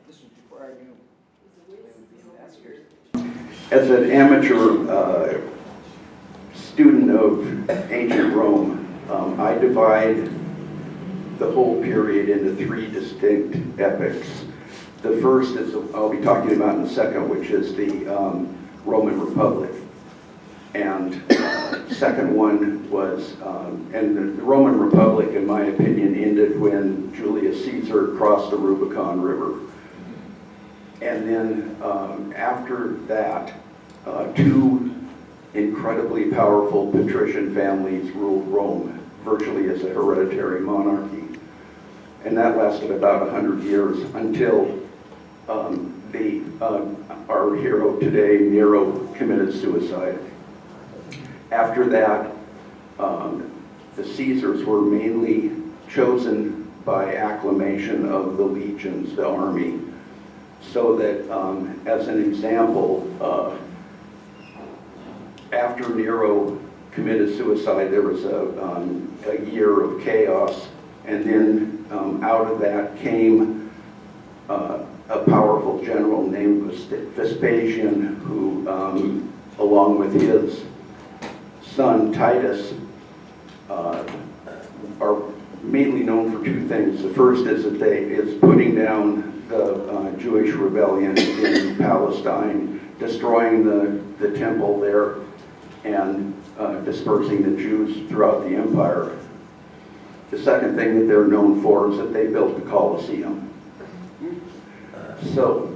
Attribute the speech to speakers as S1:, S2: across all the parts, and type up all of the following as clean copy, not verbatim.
S1: this was before I knew they would be ambassadors.
S2: As an amateur student of ancient Rome, I divide the whole period into three distinct epochs. The first is, I'll be talking about in a second, which is the Roman Republic. And second one was, and the Roman Republic, in my opinion, ended when Julius Caesar crossed the Rubicon River. And then after that, two incredibly powerful patrician families ruled Rome, virtually as a hereditary monarchy. And that lasted about 100 years until our hero today, Nero, committed suicide. After that, the Caesars were mainly chosen by acclamation of the legions, the army, so that, as an example, after Nero committed suicide, there was a year of chaos, and then out of that came a powerful general named Vespasian, who, along with his son Titus, are mainly known for two things. The first is putting down the Jewish rebellion in Palestine, destroying the temple there, and dispersing the Jews throughout the empire. The second thing that they're known for is that they built the Colosseum. So,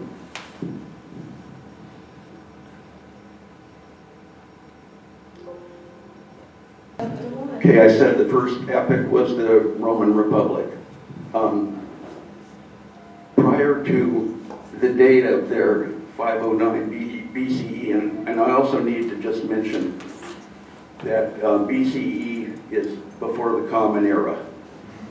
S2: okay, I said the first epoch was the Roman Republic. Prior to the date of their 509 BCE, and I also need to just mention that BCE is before the Common Era.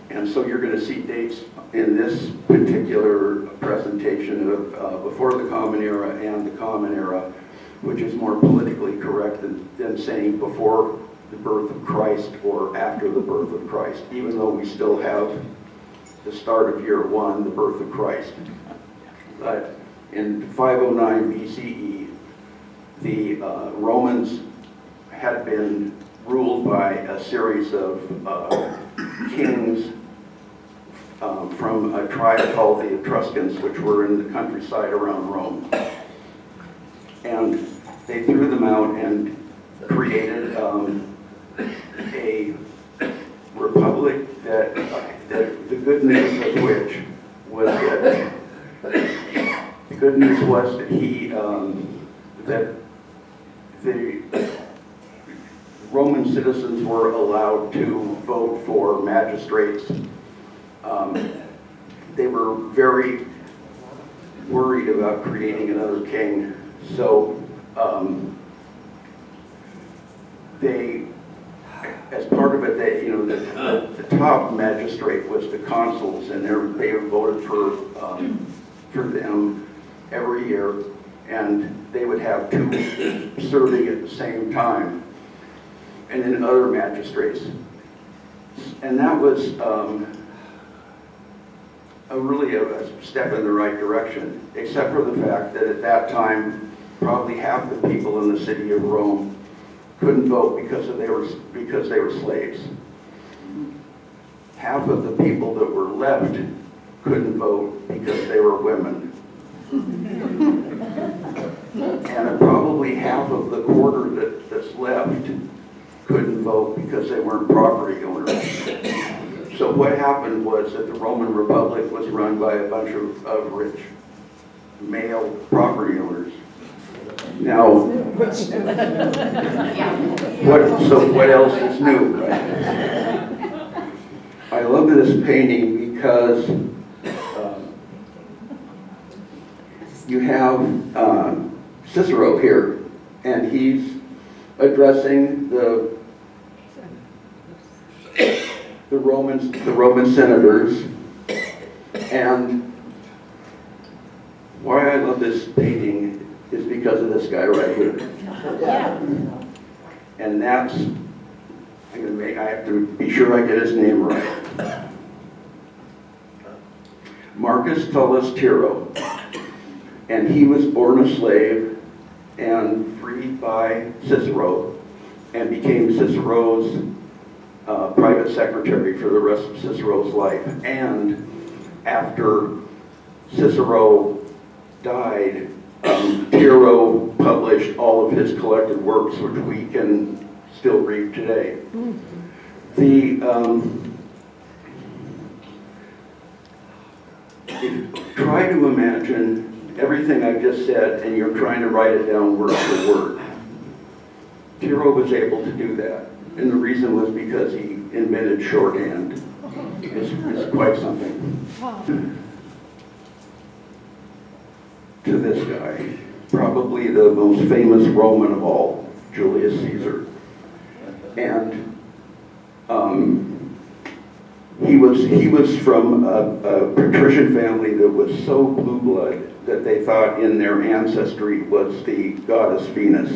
S2: And so you're going to see dates in this particular presentation of before the Common Era and the Common Era, which is more politically correct than saying before the birth of Christ or after the birth of Christ, even though we still have the start of year one, the birth of Christ. But in 509 BCE, the Romans had been ruled by a series of kings from a tribe called the Etruscans, which were in the countryside around Rome. And they threw them out and created a republic that the good news of which was that the good news was that the Roman citizens were allowed to vote for magistrates. They were very worried about creating another king, so they, as part of it, the top magistrate was the consuls, and they voted for them every year, and they would have two serving at the same time, and then other magistrates. And that was really a step in the right direction, except for the fact that at that time, probably half the people in the city of Rome couldn't vote because they were slaves. Half of the people that were left couldn't vote because they were women. And probably half of the quarter that's left couldn't vote because they weren't property owners. So what happened was that the Roman Republic was run by a bunch of rich male property owners. Now, what else is new? I love this painting because you have Cicero here, and he's addressing the Roman senators. And why I love this painting is because of this guy right here.
S3: Yeah.
S2: And that's, I have to be sure I get his name right. Marcus Tullus Tiro, and he was born a slave and freed by Cicero and became Cicero's private secretary for the rest of Cicero's life. And after Cicero died, Nero published all of his collected works, which we can still read today. Try to imagine everything I just said, and you're trying to write it down word for word. Nero was able to do that, and the reason was because he invented shorthand. It's quite something. To this guy, probably the most famous Roman of all, Julius Caesar. And he was from a patrician family that was so blue blood that they thought in their ancestry was the goddess Venus.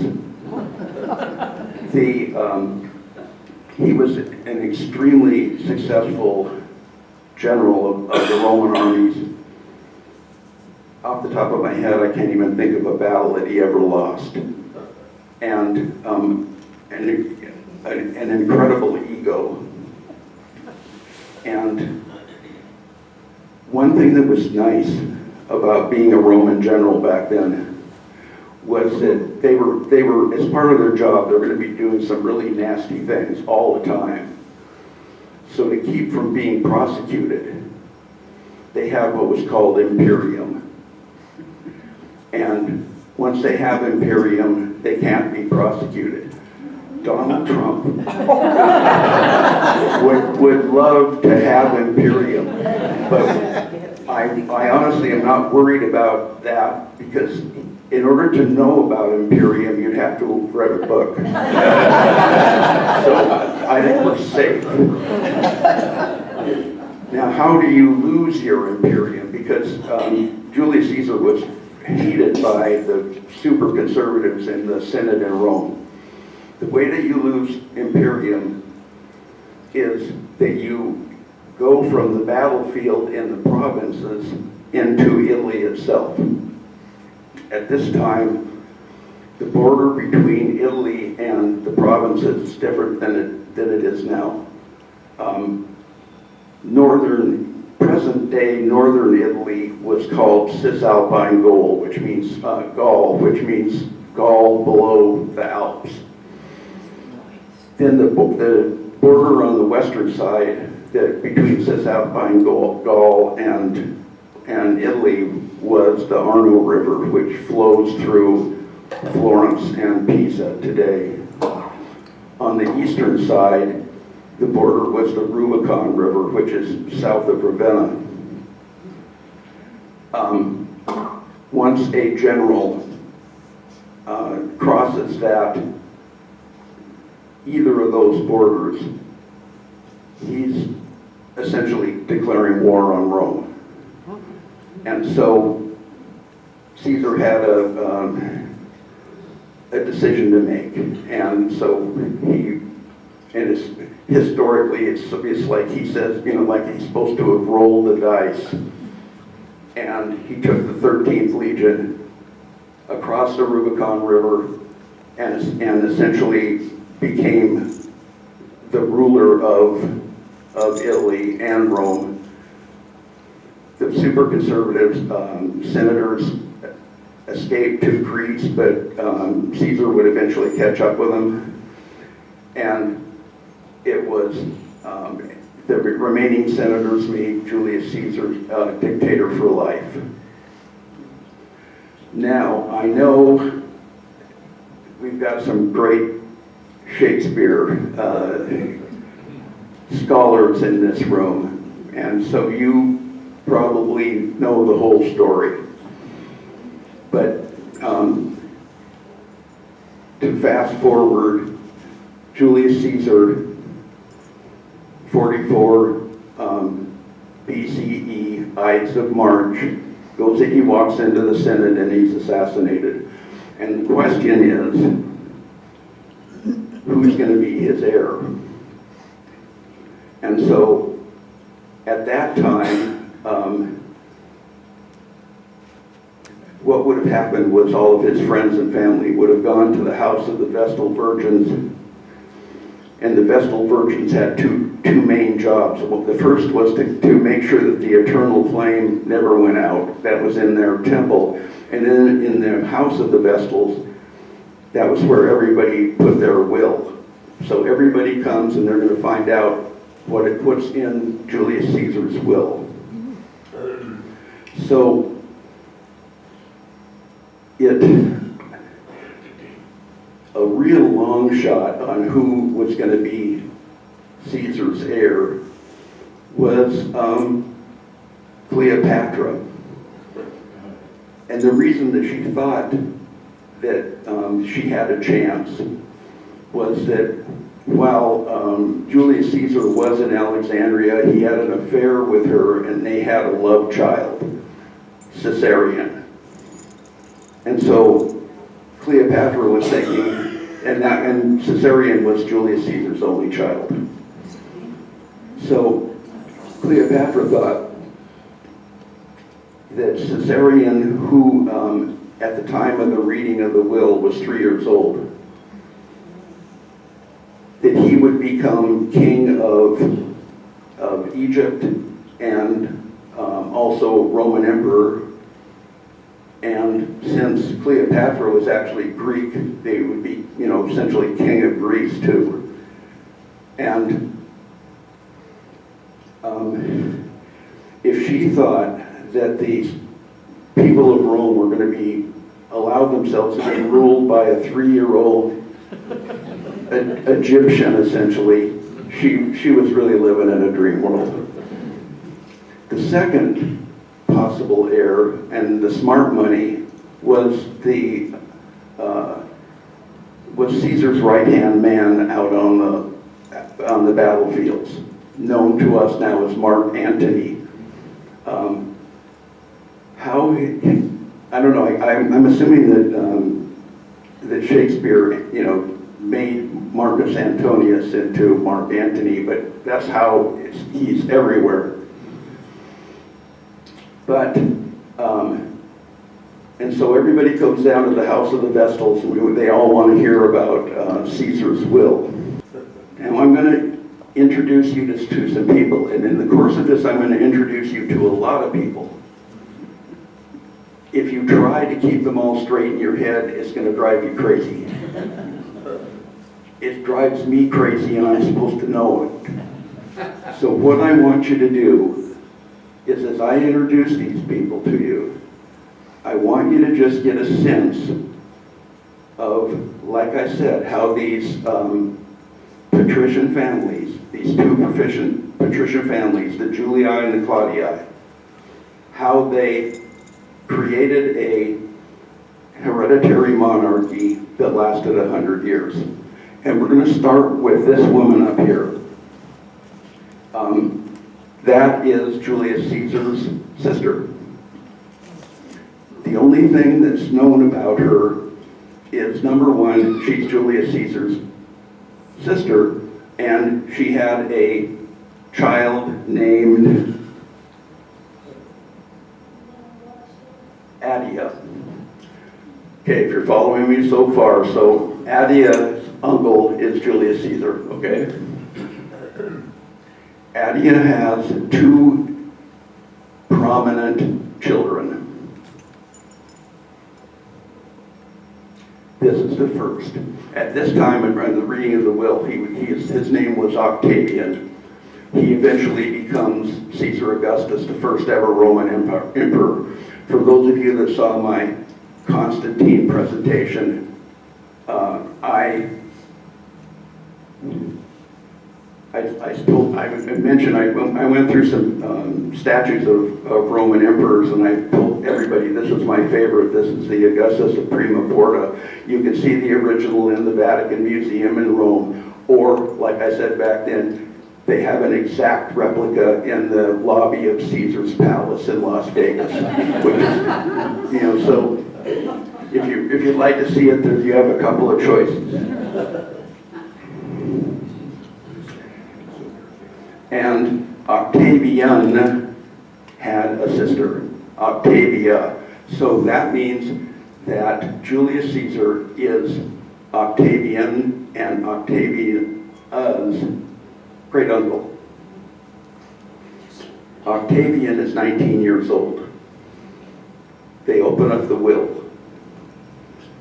S2: He was an extremely successful general of the Roman armies. Off the top of my head, I can't even think of a battle that he ever lost. And an incredible ego. And one thing that was nice about being a Roman general back then was that they were as part of their job, they're going to be doing some really nasty things all the time. So to keep from being prosecuted, they have what was called imperium. And once they have imperium, they can't be prosecuted. Donald Trump would love to have imperium, but I honestly am not worried about that, because in order to know about imperium, you'd have to have read a book. So I think we're safe. Now, how do you lose your imperium? Because Julius Caesar was hated by the super conservatives in the Senate in Rome. The way that you lose imperium is that you go from the battlefield in the provinces into Italy itself. At this time, the border between Italy and the provinces is different than it is now. Present-day northern Italy was called Cisalpine Gaul, which means Gaul below the Alps. Then the border on the western side, between Cisalpine Gaul and Italy, was the Arno River, which flows through Florence and Pisa today. On the eastern side, the border was the Rubicon River, which is south of Ravenna. Once a general crosses either of those borders, he's essentially declaring war on Rome. And so Caesar had a decision to make, and so historically it's like he says, like he's supposed to have rolled the dice, and he took the 13th Legion across the Rubicon River and essentially became the ruler of Italy and Rome. The super conservative senators escaped to Greece, but Caesar would eventually catch up with them. And it was the remaining senators made Julius Caesar dictator for life. Now, I know we've got some great Shakespeare scholars in this room, and so you probably know the whole story. But to fast forward, Julius Caesar, 44 BCE, Ides of March, he walks into the Senate and he's assassinated. And the question is, who's going to be his heir? And so, at that time, what would have happened was all of his friends and family would have gone to the house of the Vestal Virgins, and the Vestal Virgins had two main jobs. Well, the first was to make sure that the eternal flame never went out. That was in their temple. And then in the house of the Vestals, that was where everybody put their will. So everybody comes and they're going to find out what's in Julius Caesar's will. So a real long shot on who was going to be Caesar's heir was Cleopatra. And the reason that she thought that she had a chance was that while Julius Caesar was in Alexandria, he had an affair with her and they had a love child, Caesarion. And so Cleopatra was thinking, and Caesarion was Julius Caesar's only child. So Cleopatra thought that Caesarion, who at the time of the reading of the will was 3 years old, that he would become king of Egypt and also Roman emperor. And since Cleopatra was actually Greek, they would be, essentially king of Greece too. And if she thought that these people of Rome were going to allow themselves to be ruled by a 3-year-old Egyptian, essentially, she was really living in a dream world. The second possible heir, and the smart money, was Caesar's right-hand man out on the battlefields, known to us now as Mark Antony. I don't know. I'm assuming that Shakespeare, made Marcus Antonius into Mark Antony, but that's how he's everywhere. But, and so everybody comes down to the house of the Vestals, and they all want to hear about Caesar's will. And I'm going to introduce you to some people, and in the course of this, I'm going to introduce you to a lot of people. If you try to keep them all straight in your head, it's going to drive you crazy. It drives me crazy, and I'm supposed to know it. So what I want you to do is, as I introduce these people to you, I want you to just get a sense of, like I said, how these patrician families, these two patrician families, the Julii and the Claudii, how they created a hereditary monarchy that lasted 100 years. And we're going to start with this woman up here. That is Julius Caesar's sister. The only thing that's known about her is, number one, she's Julius Caesar's sister, and she had a child named Adia. Okay, if you're following me so far, so Adia's uncle is Julius Caesar, okay? Adia has 2 prominent children. This is the first. At this time, in the reading of the will, his name was Octavian. He eventually becomes Caesar Augustus, the first ever Roman emperor. For those of you that saw my Constantine presentation, I mentioned I went through some statues of Roman emperors, and I told everybody this is my favorite. This is the Augustus of Prima Porta. You can see the original in the Vatican Museum in Rome, or like I said back then, they have an exact replica in the lobby of Caesar's Palace in Las Vegas, which is, so if you'd like to see it, you have a couple of choices. And Octavian had a sister, Octavia. So that means that Julius Caesar is Octavian and Octavia's great uncle. Octavian is 19 years old. They open up the will.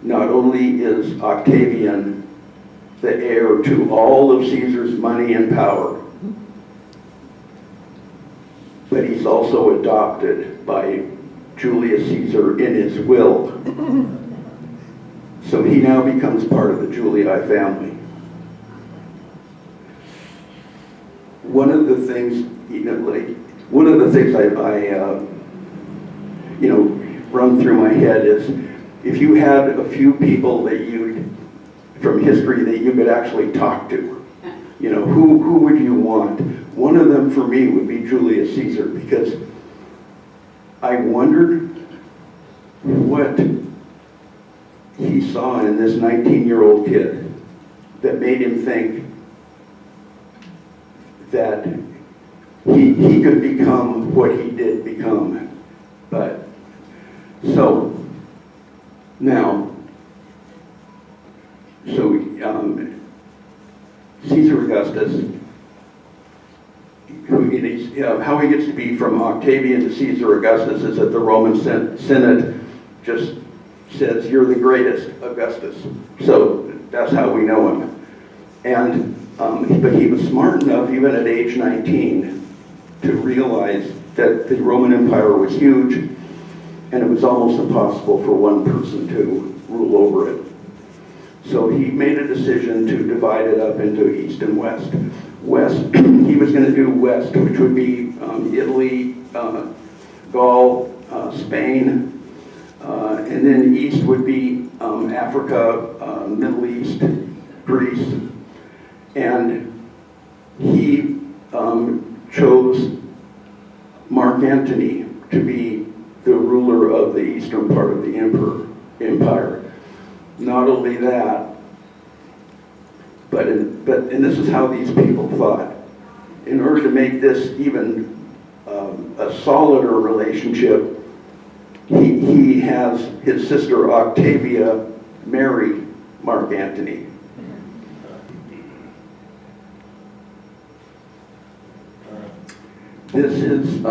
S2: Not only is Octavian the heir to all of Caesar's money and power, but he's also adopted by Julius Caesar in his will. So he now becomes part of the Julii family. One of the things, I run through my head is, if you had a few people that from history that you could actually talk to, who would you want? One of them for me would be Julius Caesar, because I wondered what he saw in this 19-year-old kid that made him think that he could become what he did become. But so now, Caesar Augustus, how he gets to be from Octavian to Caesar Augustus is that the Roman Senate just says, "You're the greatest, Augustus." So that's how we know him. And but he was smart enough, even at age 19, to realize that the Roman Empire was huge, and it was almost impossible for one person to rule over it. So he made a decision to divide it up into East and West. West, he was going to do West, which would be Italy, Gaul, Spain, and then East would be Africa, Middle East, Greece, and he chose Mark Antony to be the ruler of the eastern part of the empire. Not only that, and this is how these people thought. In order to make this even a solider relationship, he has his sister Octavia marry Mark Antony. This is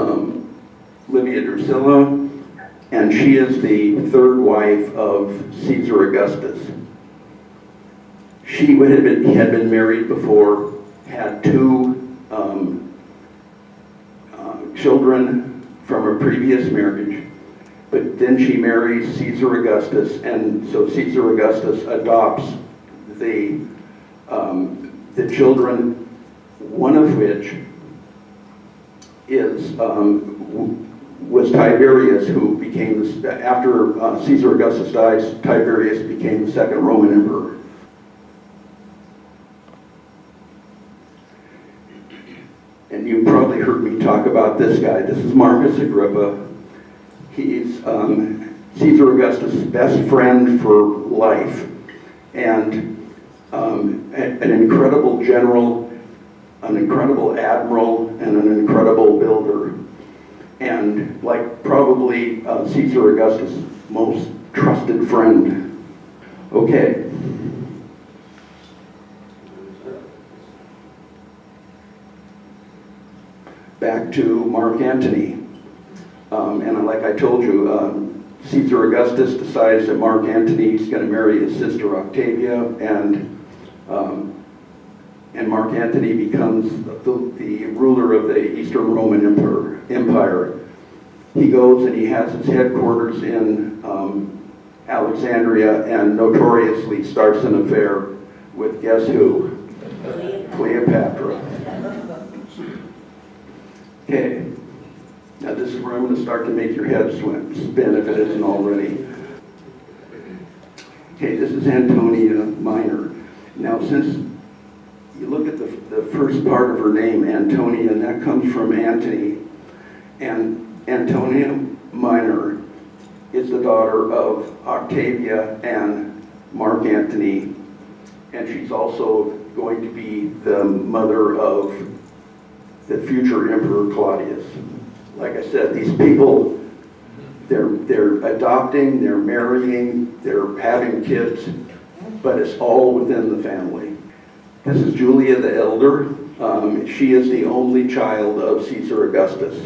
S2: Livia Drusilla, and she is the third wife of Caesar Augustus. He had been married before, had two children from a previous marriage, but then she marries Caesar Augustus, and so Caesar Augustus adopts the children, one of which was Tiberius, who became, after Caesar Augustus dies, Tiberius became the second Roman emperor. And you probably heard me talk about this guy. This is Marcus Agrippa. He's Caesar Augustus' best friend for life, and an incredible general, an incredible admiral, and an incredible builder. And like probably Caesar Augustus' most trusted friend. Okay. Back to Mark Antony. And like I told you, Caesar Augustus decides that Mark Antony is going to marry his sister Octavia, and Mark Antony becomes the ruler of the Eastern Roman Empire. He goes and he has his headquarters in Alexandria, and notoriously starts an affair with, guess who? Cleopatra. Okay, now this is where I'm going to start to make your head spin if it isn't already. Okay, this is Antonia Minor. Now, since you look at the first part of her name, Antonia, and that comes from Antony, and Antonia Minor is the daughter of Octavia and Mark Antony, and she's also going to be the mother of the future Emperor Claudius. Like I said, these people They're adopting, they're marrying, they're having kids, but it's all within the family. This is Julia the Elder. She is the only child of Caesar Augustus.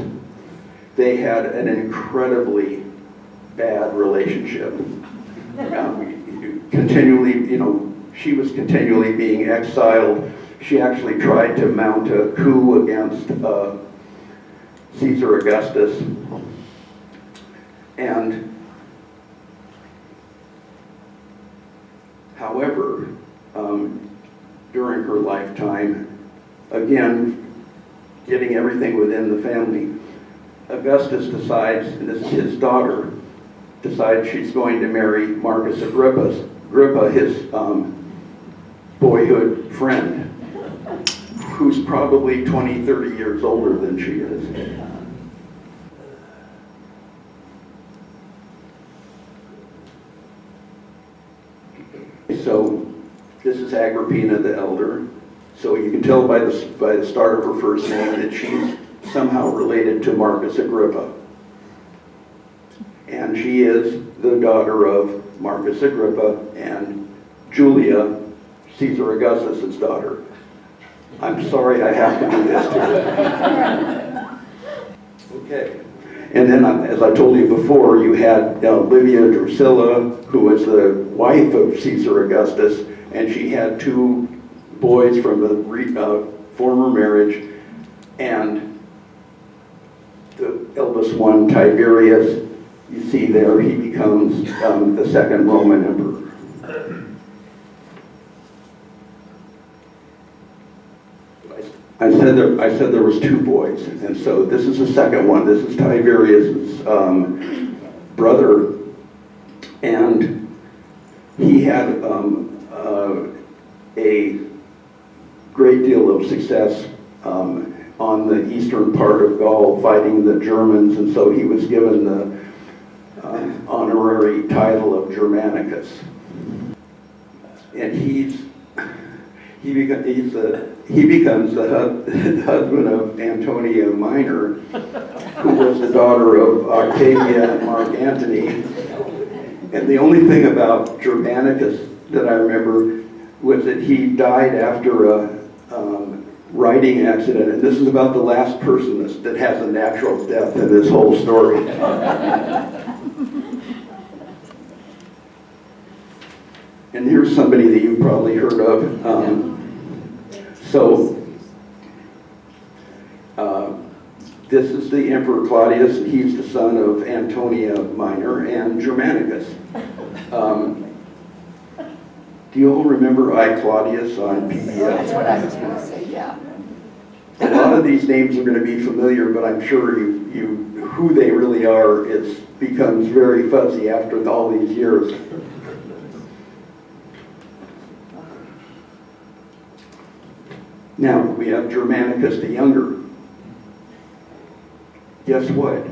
S2: They had an incredibly bad relationship. Continually, she was continually being exiled. She actually tried to mount a coup against Caesar Augustus. And however, during her lifetime, again, getting everything within the family, Augustus decides, and this is his daughter, decides she's going to marry Marcus Agrippa, his boyhood friend, who's probably 20, 30 years older than she is. So this is Agrippina the Elder. So you can tell by the start of her first name that she's somehow related to Marcus Agrippa. And she is the daughter of Marcus Agrippa and Julia, Caesar Augustus' daughter. I'm sorry I have to do this to you. Okay. And then, as I told you before, you had Livia Drusilla, who was the wife of Caesar Augustus, and she had two boys from the former marriage, and the eldest one, Tiberius, you see there, he becomes the second Roman emperor. I said there was two boys, and so this is the second one. This is Tiberius's brother, and he had a great deal of success on the eastern part of Gaul, fighting the Germans, and so he was given the honorary title of Germanicus. And he becomes the husband of Antonia Minor, who was the daughter of Octavia and Mark Antony. And the only thing about Germanicus that I remember was that he died after a riding accident, and this is about the last person that has a natural death in this whole story. And here's somebody that you've probably heard of. This is the Emperor Claudius, and he's the son of Antonia Minor and Germanicus. Do you all remember I, Claudius on PBS?
S1: That's what I was going to say, yeah.
S2: A lot of these names are going to be familiar, but I'm sure who they really are becomes very fuzzy after all these years. Now, we have Germanicus the Younger. Guess what?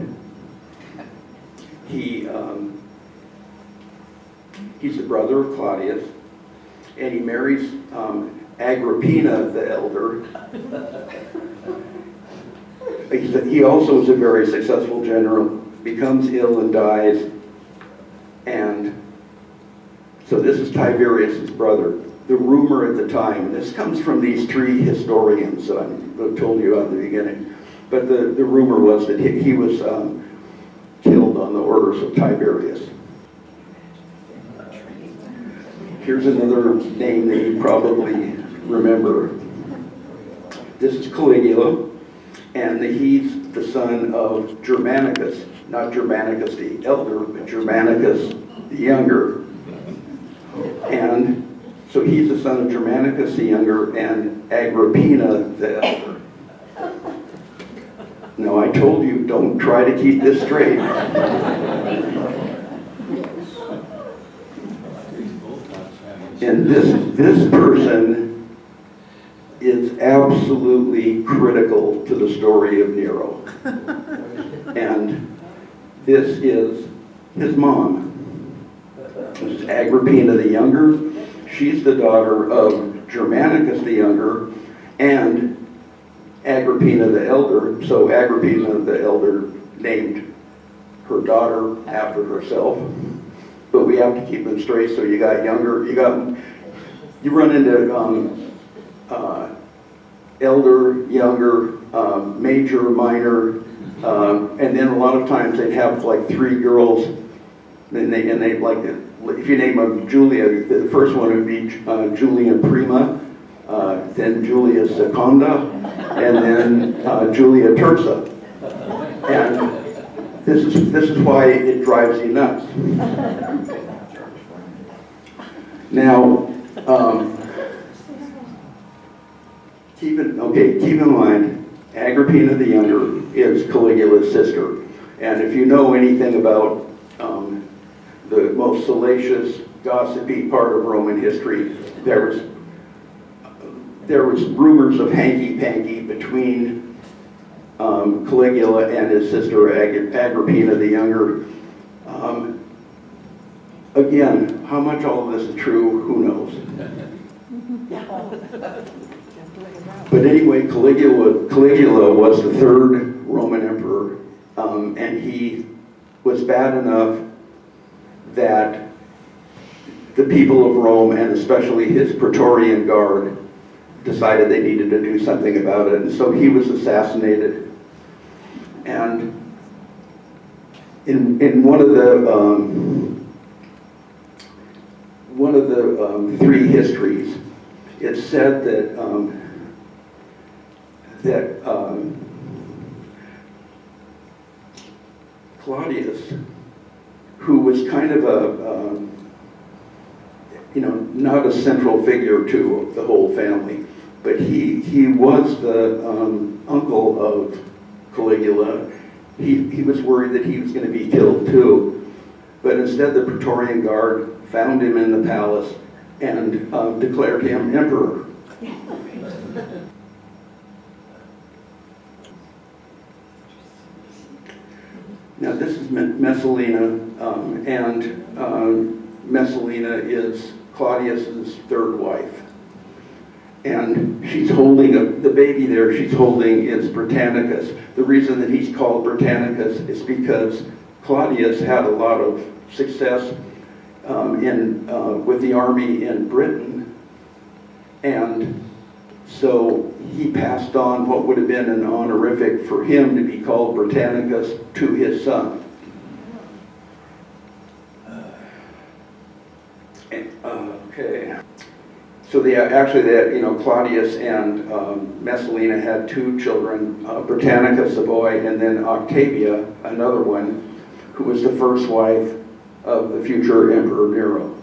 S2: He's the brother of Claudius, and he marries Agrippina the Elder. He also is a very successful general, becomes ill and dies, and so this is Tiberius' brother. The rumor at the time, and this comes from these three historians that I told you at the beginning, but the rumor was that he was killed on the orders of Tiberius. Here's another name that you probably remember. This is Caligula, and he's the son of Germanicus, not Germanicus the Elder, but Germanicus the Younger. And so he's the son of Germanicus the Younger and Agrippina the Elder. Now, I told you, don't try to keep this straight. And this person is absolutely critical to the story of Nero. And this is his mom. This is Agrippina the Younger. She's the daughter of Germanicus the Younger and Agrippina the Elder. So Agrippina the Elder named her daughter after herself. But we have to keep them straight, so you got younger, you run into elder, younger, major, minor, and then a lot of times they'd have like 3 girls, and they like, if you name them Julia, the first one would be Julia Prima, then Julia Seconda, and then Julia Terza. And this is why it drives you nuts. Now, keep in mind, Agrippina the Younger is Caligula's sister. And if you know anything about the most salacious, gossipy part of Roman history, there was rumors of hanky-panky between Caligula and his sister Agrippina the Younger. Again, how much all of this is true, who knows? But anyway, Caligula was the 3rd Roman emperor, and he was bad enough that the people of Rome, and especially his Praetorian Guard, decided they needed to do something about it, and so he was assassinated. And in one of the 3 histories, it's said that Claudius, who was kind of not a central figure to the whole family, but he was the uncle of Caligula. He was worried that he was going to be killed too, but instead the Praetorian Guard found him in the palace and declared him emperor. Now this is Messalina, and Messalina is Claudius's 3rd wife. And she's holding, the baby there she's holding is Britannicus. The reason that he's called Britannicus is because Claudius had a lot of success with the army in Britain, and so he passed on what would have been an honorific for him to be called Britannicus to his son. Okay. So Claudius and Messalina had 2 children, Britannicus, a boy, and then Octavia, another one, who was the first wife of the future Emperor Nero.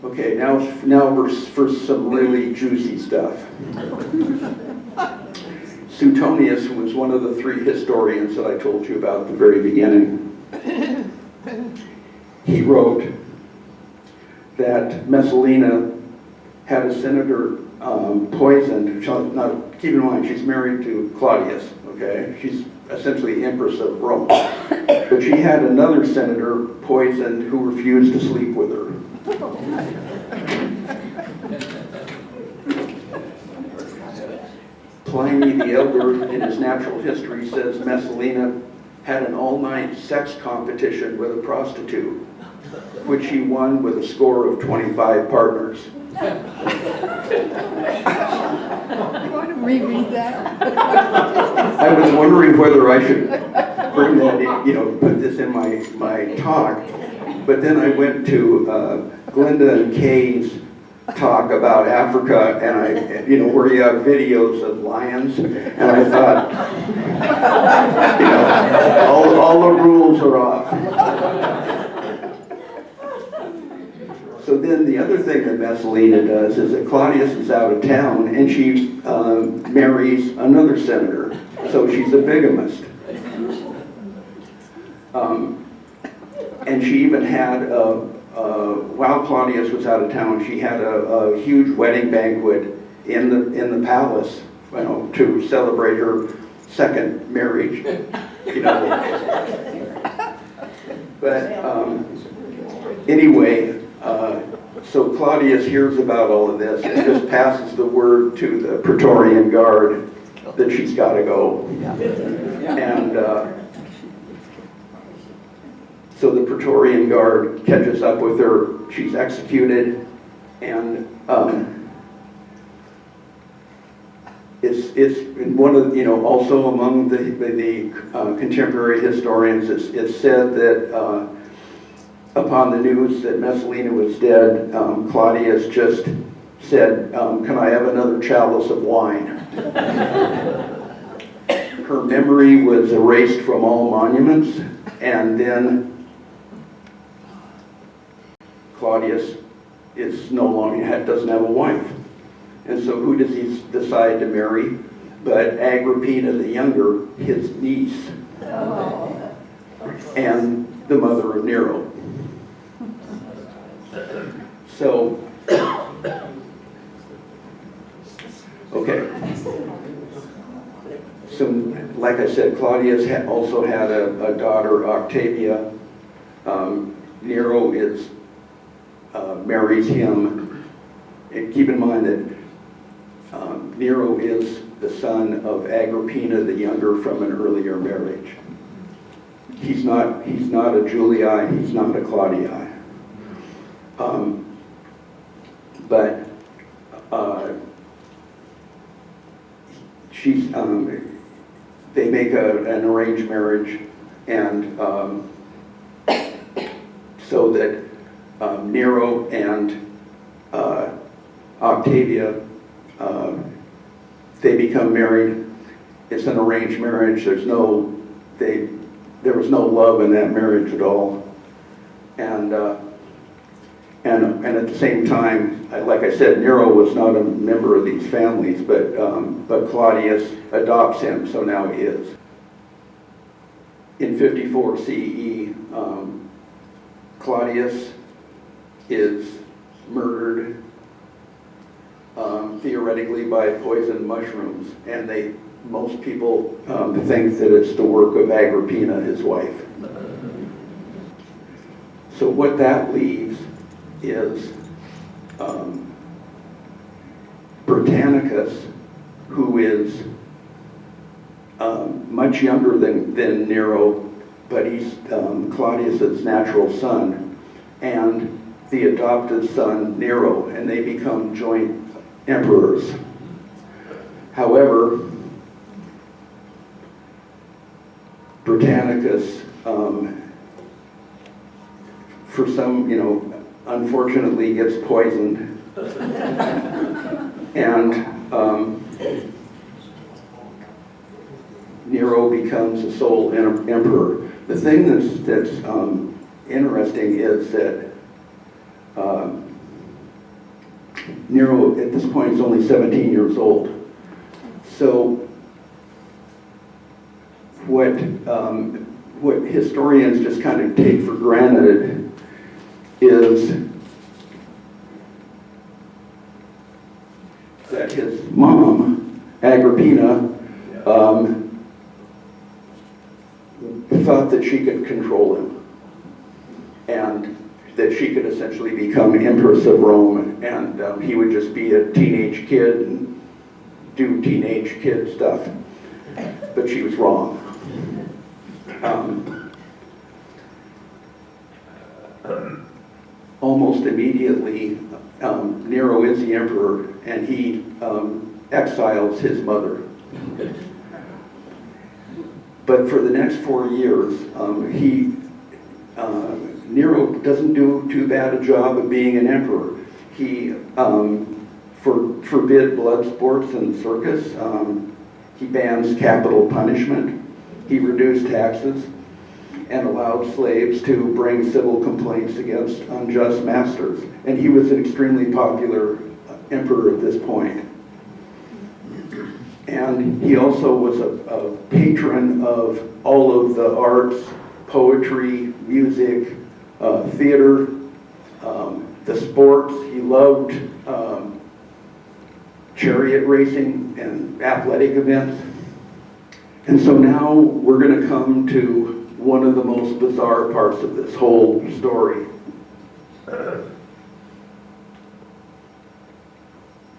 S2: Okay, now for some really juicy stuff. Suetonius was one of the 3 historians that I told you about at the very beginning. He wrote that Messalina had a senator poisoned. Now, keep in mind, she's married to Claudius, okay? She's essentially Empress of Rome. But she had another senator poisoned who refused to sleep with her. Pliny the Elder, in his natural history, says Messalina had an all-night sex competition with a prostitute, which he won with a score of 25 partners.
S3: You want to reread that?
S2: I was wondering whether I should bring that in, put this in my talk, but then I went to Glenda and Kay's talk about Africa, and where you have videos of lions, and I thought, all the rules are off. So then the other thing that Messalina does is that Claudius is out of town and she marries another senator. So she's a bigamist. And she even had, while Claudius was out of town, she had a huge wedding banquet in the palace, to celebrate her second marriage. But anyway, so Claudius hears about all of this and just passes the word to the Praetorian Guard that she's got to go. And So the Praetorian Guard catches up with her. She's executed, and it's one of, also among the contemporary historians, it's said that upon the news that Messalina was dead, Claudius just said, "Can I have another chalice of wine?" Her memory was erased from all monuments, and then Claudius is no longer, doesn't have a wife. And so who does he decide to marry but Agrippina the Younger, his niece, and the mother of Nero. So, okay. So, like I said, Claudius also had a daughter, Octavia. Nero marries him. And keep in mind that Nero is the son of Agrippina the Younger from an earlier marriage. He's not a Julii, he's not a Claudii. But she's they make an arranged marriage, and so that Nero and Octavia, they become married. It's an arranged marriage. There was no love in that marriage at all, and at the same time, like I said, Nero was not a member of these families, but Claudius adopts him, so now he is. In 54 CE, Claudius is murdered, theoretically by poisoned mushrooms, and most people think that it's the work of Agrippina, his wife. So what that leaves is Britannicus, who is much younger than Nero, but he's Claudius's natural son, and the adopted son Nero, and they become joint emperors. However, Britannicus, for some, unfortunately gets poisoned, and Nero becomes the sole emperor. The thing that's interesting is that Nero at this point is only 17 years old. So what historians just kind of take for granted is that his mom, Agrippina, thought that she could control him, and that she could essentially become Empress of Rome, and he would just be a teenage kid and do teenage kid stuff. But she was wrong. Almost immediately, Nero is the emperor, and he exiles his mother. But for the next 4 years, Nero doesn't do too bad a job of being an emperor. He forbid blood sports in the circus. He bans capital punishment. He reduced taxes and allowed slaves to bring civil complaints against unjust masters. And he was an extremely popular emperor at this point. And he also was a patron of all of the arts, poetry, music, theater, the sports. He loved chariot racing and athletic events. And so now we're going to come to one of the most bizarre parts of this whole story.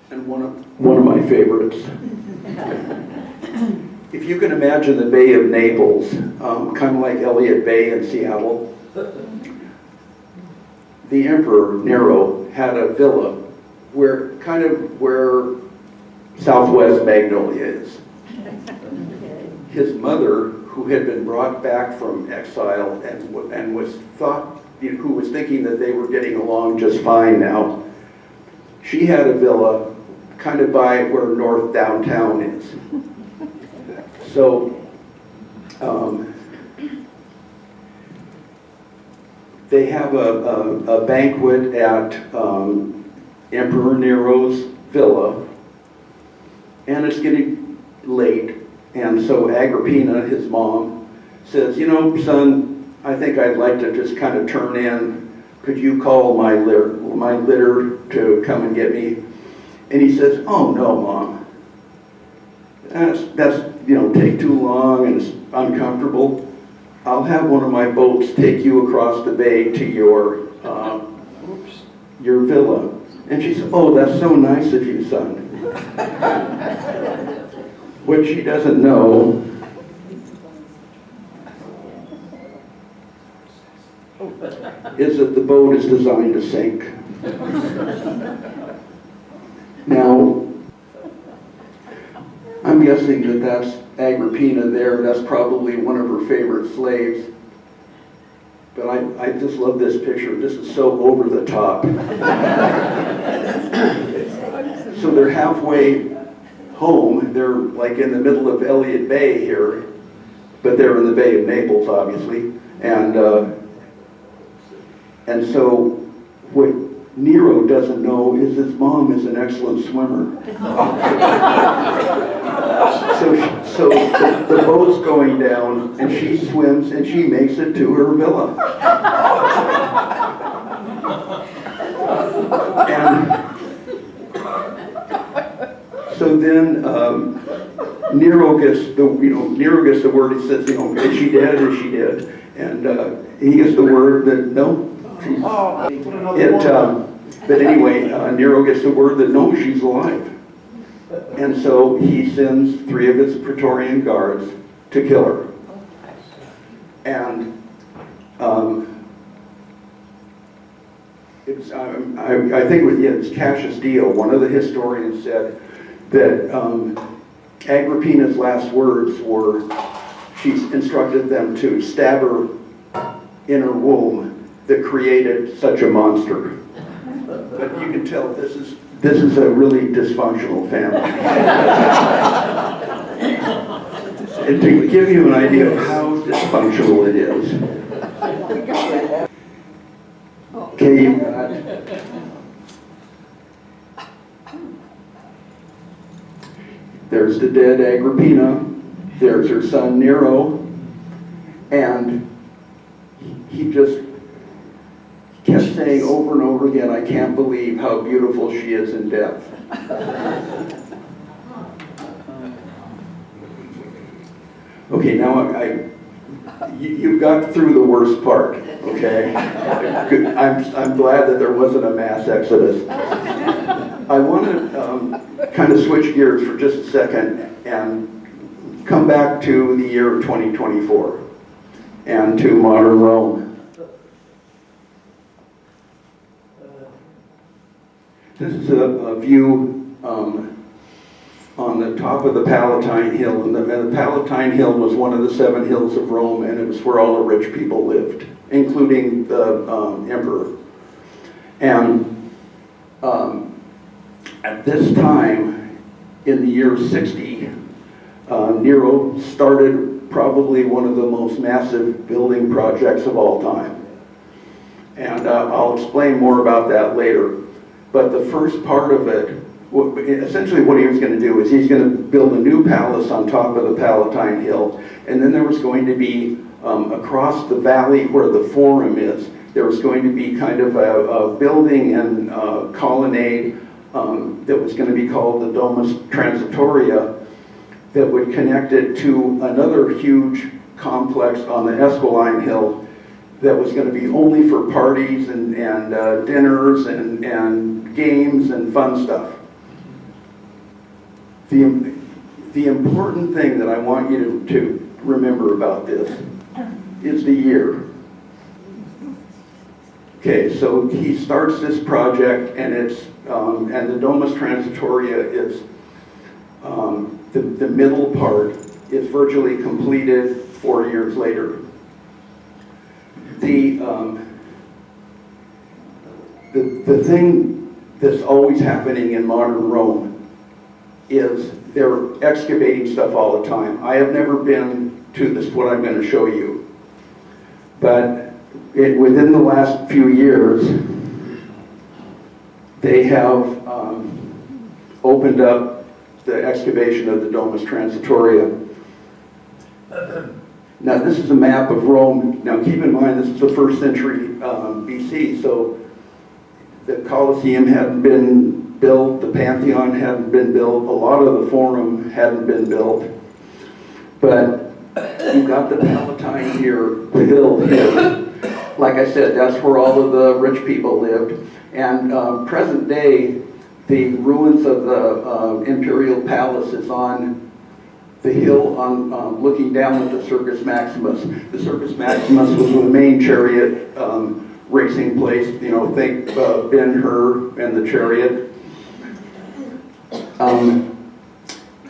S2: And one of my favorites. If you can imagine the Bay of Naples, kind of like Elliott Bay in Seattle, the emperor, Nero, had a villa kind of where Southwest Magnolia is. His mother, who had been brought back from exile and was who was thinking that they were getting along just fine now, she had a villa kind of by where North Downtown is. So they have a banquet at Emperor Nero's villa, and it's getting late, and so Agrippina, his mom, says, you know, son, I think I'd like to just kind of turn in. Could you call my litter to come and get me? And he says, oh no, Mom. That's take too long and it's uncomfortable. I'll have one of my boats take you across the bay to your villa. And she said, oh, that's so nice of you, son. What she doesn't know is that the boat is designed to sink. Now, I'm guessing that that's Agrippina there. That's probably one of her favorite slaves. But I just love this picture. This is so over the top. So they're halfway home. They're like in the middle of Elliott Bay here, but they're in the Bay of Naples, obviously. And so what Nero doesn't know is his mom is an excellent swimmer. So the boat's going down, and she swims, and she makes it to her villa. And so then Nero gets the word. He says, is she dead? Is she dead? And he gets the word that no. But anyway, Nero gets the word that no, she's alive. And so he sends 3 of his Praetorian guards to kill her. And I think it's Cassius Dio, one of the historians, said that Agrippina's last words were, she's instructed them to stab her in her womb that created such a monster. But you can tell this is a really dysfunctional family. And to give you an idea of how dysfunctional it is. Okay, you got there's the dead Agrippina, there's her son Nero, and he just kept saying over and over again, I can't believe how beautiful she is in death. Okay, now you've got through the worst part, okay? I'm glad that there wasn't a mass exodus. I want to kind of switch gears for just a second and come back to the year 2024 and to modern Rome. This is a view on the top of the Palatine Hill, and the Palatine Hill was one of the 7 hills of Rome, and it was where all the rich people lived, including the emperor. And at this time, in the year 60, Nero started probably one of the most massive building projects of all time. And I'll explain more about that later. But the first part of it, essentially what he was going to do is he's going to build a new palace on top of the Palatine Hill, and then there was going to be, across the valley where the Forum is, there was going to be kind of a building and colonnade that was going to be called the Domus Transitoria, that would connect it to another huge complex on the Esquiline Hill that was going to be only for parties and dinners and games and fun stuff. The important thing that I want you to remember about this is the year. Okay, so he starts this project, and and the Domus Transitoria is, the middle part is virtually completed 4 years later. The thing that's always happening in modern Rome is they're excavating stuff all the time. I have never been to this, what I'm going to show you, but within the last few years, they have opened up the excavation of the Domus Transitoria. Now, this is a map of Rome. Now, keep in mind, this is the 1st century BC, so the Colosseum hadn't been built, the Pantheon hadn't been built, a lot of the Forum hadn't been built, but you've got the Palatine here, the hill here. Like I said, that's where all of the rich people lived. And present day, the ruins of the imperial palace is on the hill on looking down at the Circus Maximus. The Circus Maximus was the main chariot racing place. You know, think Ben-Hur and the chariot.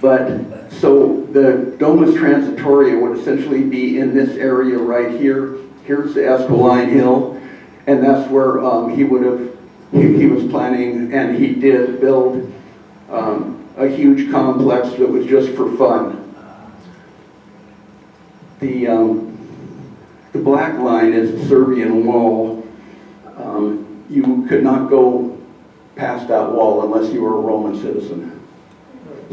S2: But so the Domus Transitoria would essentially be in this area right here. Here's the Esquiline Hill, and that's where he was planning, and he did build a huge complex that was just for fun. The black line is the Serbian wall. You could not go past that wall unless you were a Roman citizen.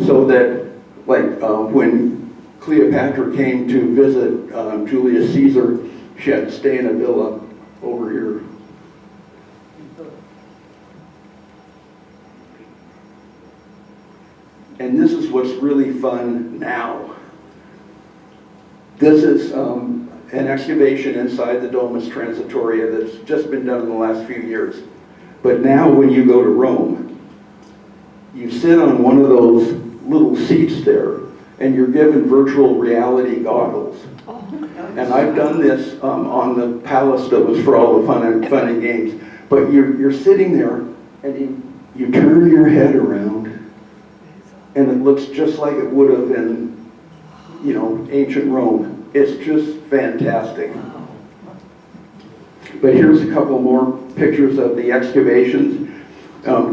S2: So that, like, when Cleopatra came to visit Julius Caesar, she had to stay in a villa over here. And this is what's really fun now. This is an excavation inside the Domus Transitoria that's just been done in the last few years. But now when you go to Rome, you sit on one of those little seats there, and you're given virtual reality goggles. And I've done this on the palace that was for all the fun and games. But you're sitting there, and you turn your head around, and it looks just like it would have in, you know, ancient Rome. It's just fantastic. But here's a couple more pictures of the excavations.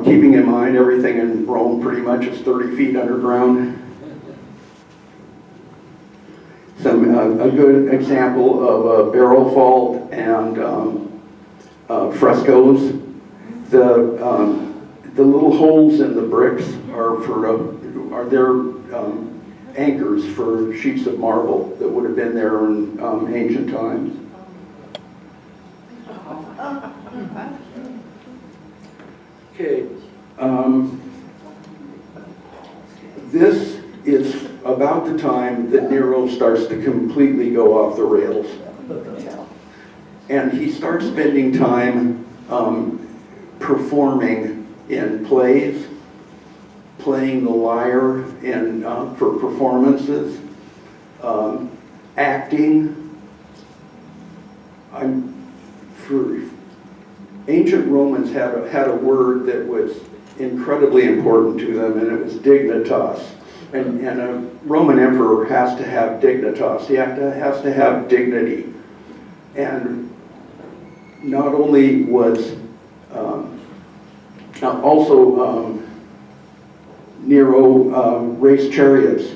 S2: Keeping in mind everything in Rome pretty much is 30 feet underground. A good example of a barrel vault and frescoes. The little holes in the bricks are their anchors for sheets of marble that would have been there in ancient times. Okay, this is about the time that Nero starts to completely go off the rails. And he starts spending time performing in plays, playing the lyre for performances, acting. Ancient Romans had a word that was incredibly important to them, and it was dignitas. And a Roman emperor has to have dignitas. He has to have dignity. And not only was Nero raced chariots,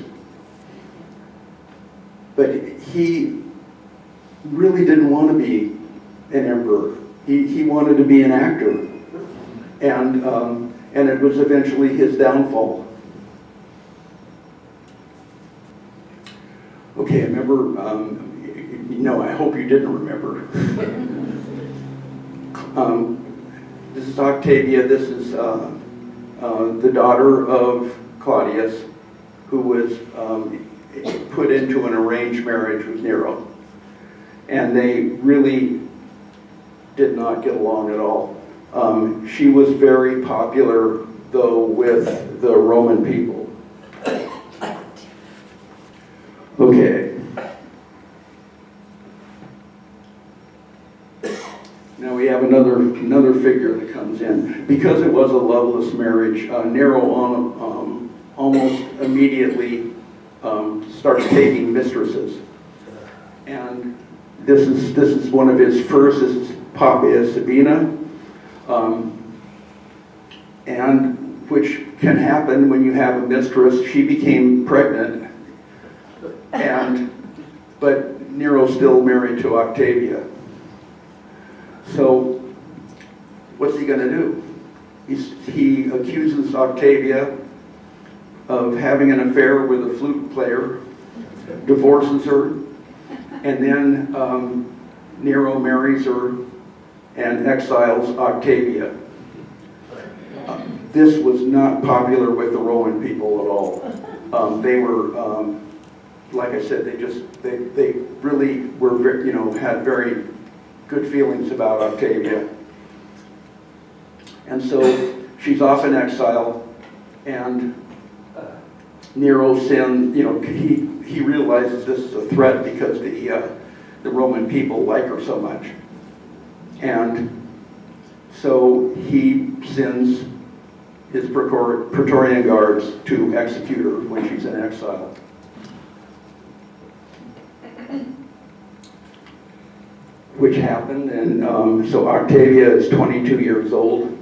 S2: but he really didn't want to be an emperor. He wanted to be an actor, and it was eventually his downfall. Okay, I remember, I hope you didn't remember. This is Octavia. This is the daughter of Claudius, who was put into an arranged marriage with Nero. And they really did not get along at all. She was very popular, though, with the Roman people. Okay. Now we have another figure that comes in. Because it was a loveless marriage, Nero almost immediately started taking mistresses. And this is one of his first. This is Poppaea Sabina, and which can happen when you have a mistress. She became pregnant, but Nero's still married to Octavia. So what's he going to do? He accuses Octavia of having an affair with a flute player, divorces her, and then Nero marries her and exiles Octavia. This was not popular with the Roman people at all. They were, like I said, they really were, had very good feelings about Octavia. And so she's off in exile, and Nero he realizes this is a threat because the Roman people like her so much. And so he sends his Praetorian guards to execute her when she's in exile. Which happened, and so Octavia is 22 years old,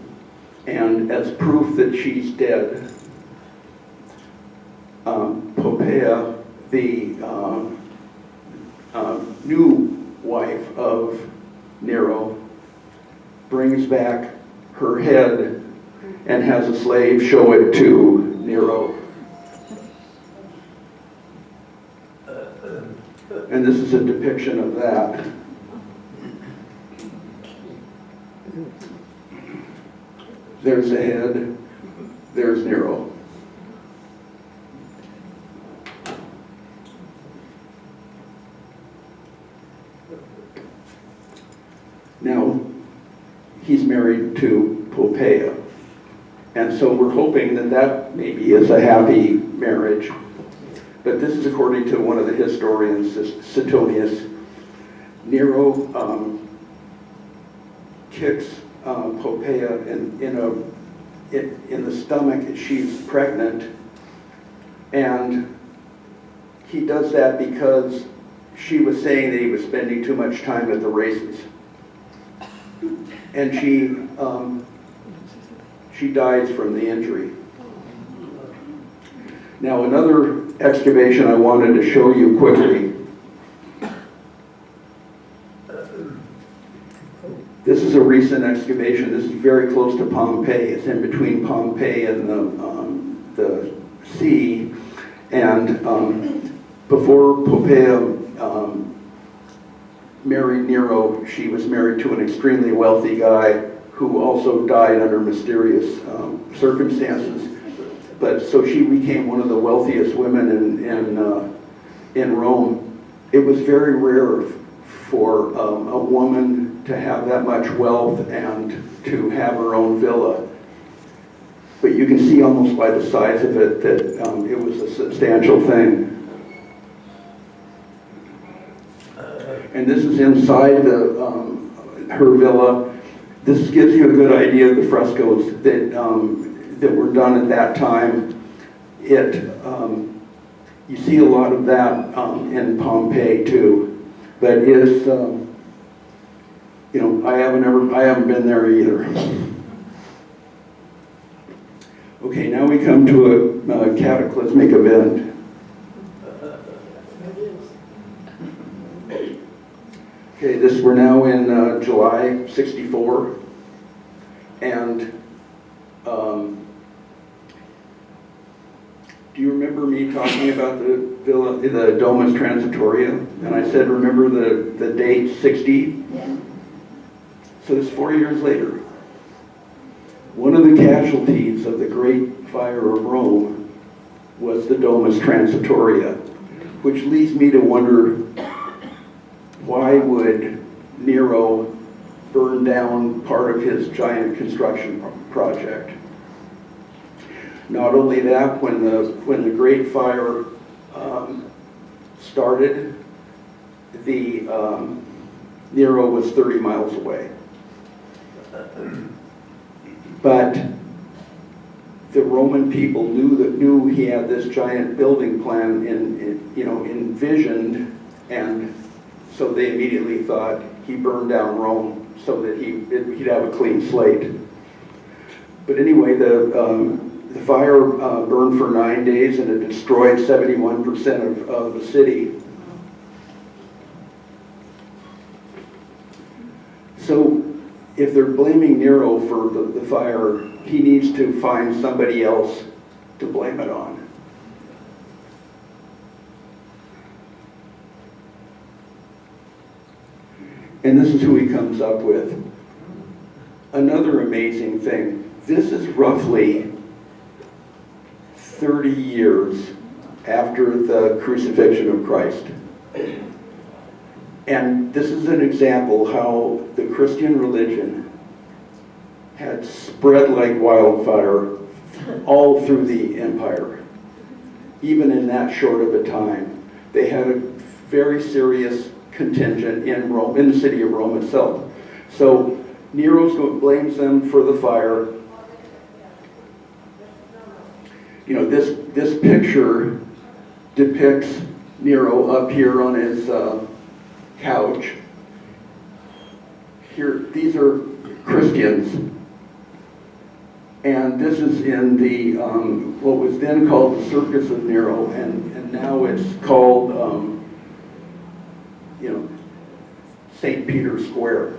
S2: and as proof that she's dead, Poppaea, the new wife of Nero, brings back her head and has a slave show it to Nero. And this is a depiction of that. There's the head, there's Nero. Now, he's married to Poppaea, and so we're hoping that maybe is a happy marriage. But this is according to one of the historians, Suetonius. Nero kicks Poppaea in the stomach as she's pregnant, and he does that because she was saying that he was spending too much time at the races, and she dies from the injury. Now, another excavation I wanted to show you quickly. This is a recent excavation. This is very close to Pompeii. It's in between Pompeii and the sea. And before Poppaea married Nero, she was married to an extremely wealthy guy who also died under mysterious circumstances. But so she became one of the wealthiest women in Rome. It was very rare for a woman to have that much wealth and to have her own villa. But you can see almost by the size of it that it was a substantial thing. And this is inside her villa. This gives you a good idea of the frescoes that were done at that time. You see a lot of that in Pompeii too, but it's I haven't been there either. Okay, now we come to a cataclysmic event. Okay, we're now in July '64, and do you remember me talking about the Domus Transitoria? And I said, remember the date 60?
S3: Yeah.
S2: So it's 4 years later. One of the casualties of the Great Fire of Rome was the Domus Transitoria, which leads me to wonder, why would Nero burn down part of his giant construction project? Not only that, when the Great Fire started, Nero was 30 miles away. But the Roman people knew he had this giant building plan envisioned, and so they immediately thought he burned down Rome so that he'd have a clean slate. But anyway, the fire burned for 9 days and it destroyed 71% of the city. So if they're blaming Nero for the fire, he needs to find somebody else to blame it on. And this is who he comes up with. Another amazing thing. This is roughly 30 years after the crucifixion of Christ. And this is an example how the Christian religion had spread like wildfire all through the empire. Even in that short of a time, they had a very serious contingent in Rome, in the city of Rome itself. So Nero blames them for the fire. You know, this picture depicts Nero up here on his couch. Here, these are Christians, and this is in the what was then called the Circus of Nero, and now it's called St. Peter's Square.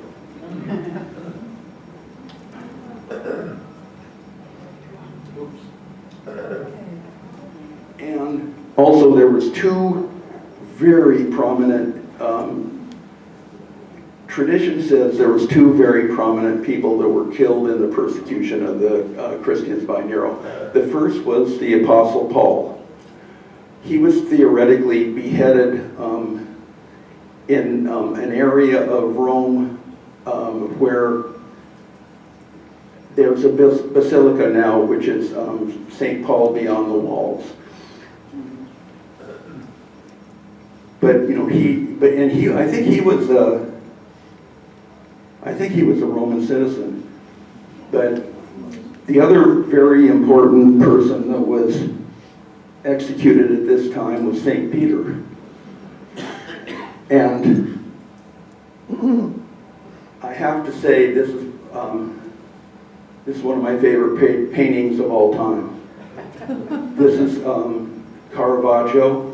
S2: And also there was two very prominent, tradition says there was two very prominent people that were killed in the persecution of the Christians by Nero. The first was the Apostle Paul. He was theoretically beheaded in an area of Rome where there's a basilica now, which is St. Paul Beyond the Walls. But I think he was a Roman citizen. But the other very important person that was executed at this time was St. Peter. And I have to say this is one of my favorite paintings of all time. This is Caravaggio.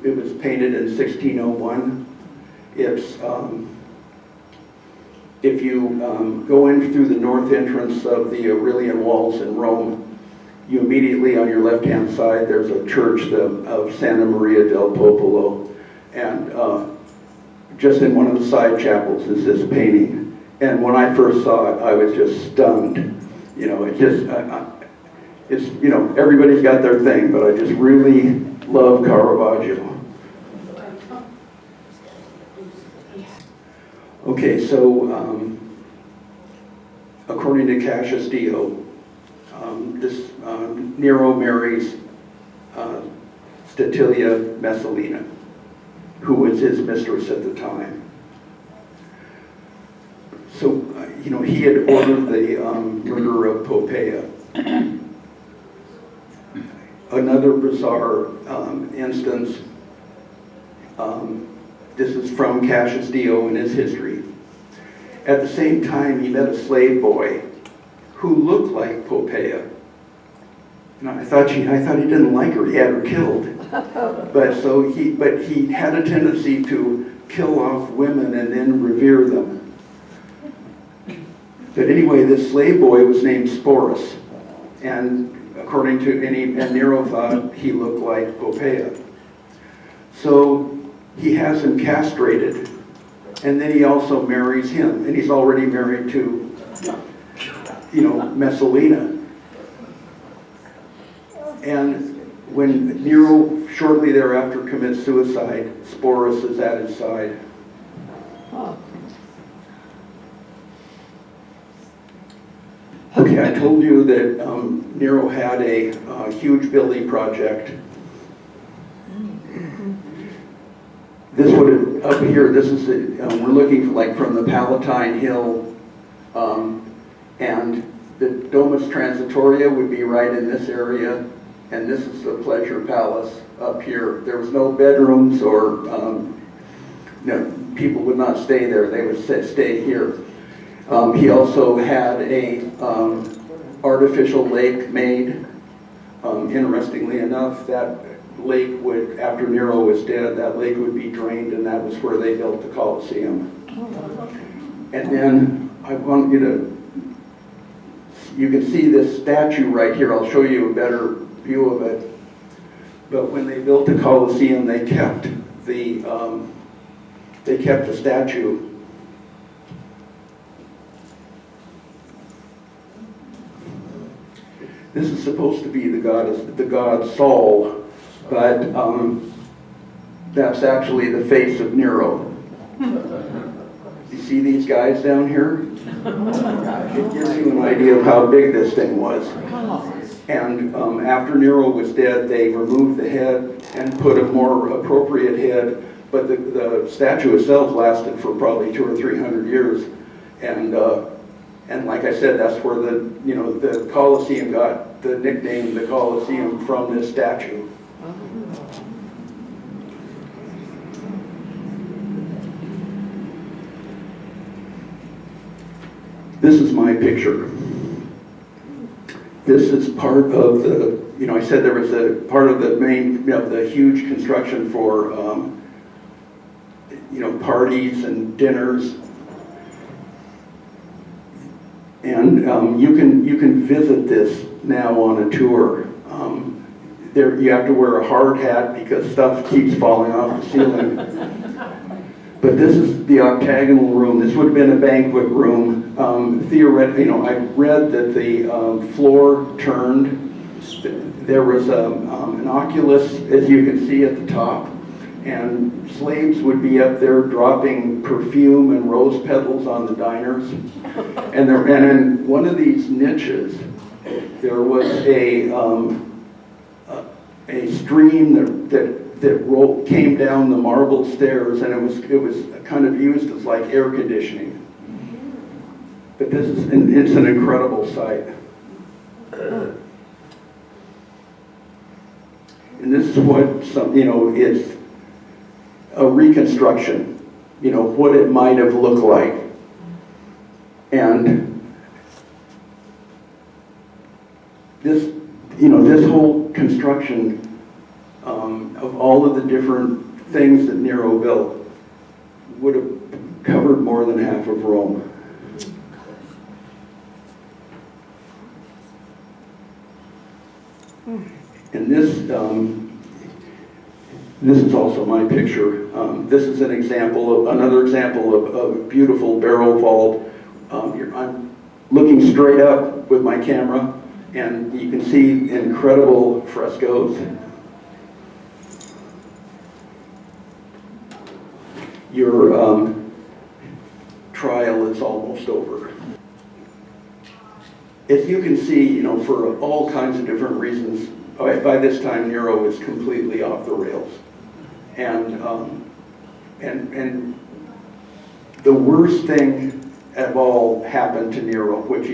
S2: It was painted in 1601. It's if you go in through the north entrance of the Aurelian Walls in Rome, you immediately on your left-hand side there's a church of Santa Maria del Popolo, and just in one of the side chapels is this painting. And when I first saw it, I was just stunned. It's everybody's got their thing, but I just really love Caravaggio. Okay, so according to Cassius Dio, Nero marries Statilia Messalina, who was his mistress at the time. So, he had ordered the murder of Poppaea. Another bizarre instance, this is from Cassius Dio in his history. At the same time, he met a slave boy who looked like Poppaea. And I thought he didn't like her. He had her killed. But he had a tendency to kill off women and then revere them. But anyway, this slave boy was named Sporus, and according to and Nero thought he looked like Poppaea. So he has him castrated, and then he also marries him, and he's already married to, Messalina. And when Nero shortly thereafter commits suicide, Sporus is at his side. Okay, I told you that Nero had a huge building project. This would have, up here, this is, we're looking from the Palatine Hill And the Domus Transitoria would be right in this area, and this is the Pleasure Palace up here. There was no bedrooms or, no, people would not stay there, they would stay here. He also had a artificial lake made. Interestingly enough, that lake would, after Nero was dead, that lake would be drained, and that was where they built the Colosseum. And then I want you to, you can see this statue right here. I'll show you a better view of it. But when they built the Colosseum, they kept the statue. This is supposed to be the god Saul, but that's actually the face of Nero. You see these guys down here? It gives you an idea of how big this thing was. And after Nero was dead, they removed the head and put a more appropriate head, but the statue itself lasted for probably 200 or 300 years. And like I said, that's where the Colosseum got the nickname, the Colosseum, from this statue. This is my picture. This is part of the, I said there was a part of the main, the huge construction for, parties and dinners. And you can visit this now on a tour. You have to wear a hard hat because stuff keeps falling off the ceiling. But this is the octagonal room. This would have been a banquet room. Theoretically, I read that the floor turned. There was an oculus, as you can see at the top, and slaves would be up there dropping perfume and rose petals on the diners. And in one of these niches, there was a stream that came down the marble stairs, and it was kind of used as like air conditioning. But it's an incredible sight. And this is what it's a reconstruction, what it might have looked like. And this whole construction of all of the different things that Nero built would have covered more than half of Rome. And this is also my picture. This is another example of a beautiful barrel vault. I'm looking straight up with my camera, and you can see incredible frescoes. Your trial is almost over. As you can see, for all kinds of different reasons, by this time Nero is completely off the rails. And the worst thing of all happened to Nero, which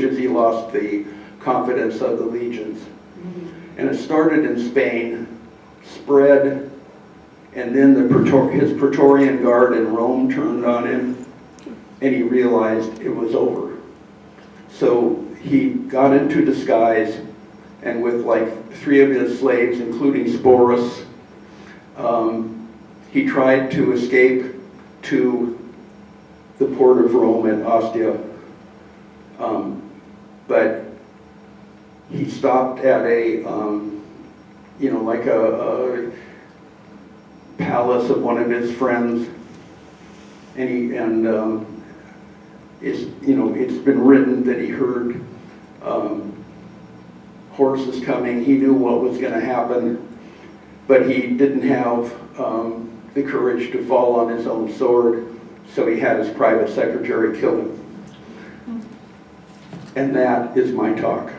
S2: is he lost the confidence of the legions. And it started in Spain, spread, and then his Praetorian Guard in Rome turned on him, and he realized it was over. So he got into disguise, and with like 3 of his slaves, including Sporus, he tried to escape to the port of Rome at Ostia. But he stopped at a palace of one of his friends, and it's been written that he heard horses coming. He knew what was going to happen, but he didn't have the courage to fall on his own sword, so he had his private secretary kill him. And that is my talk.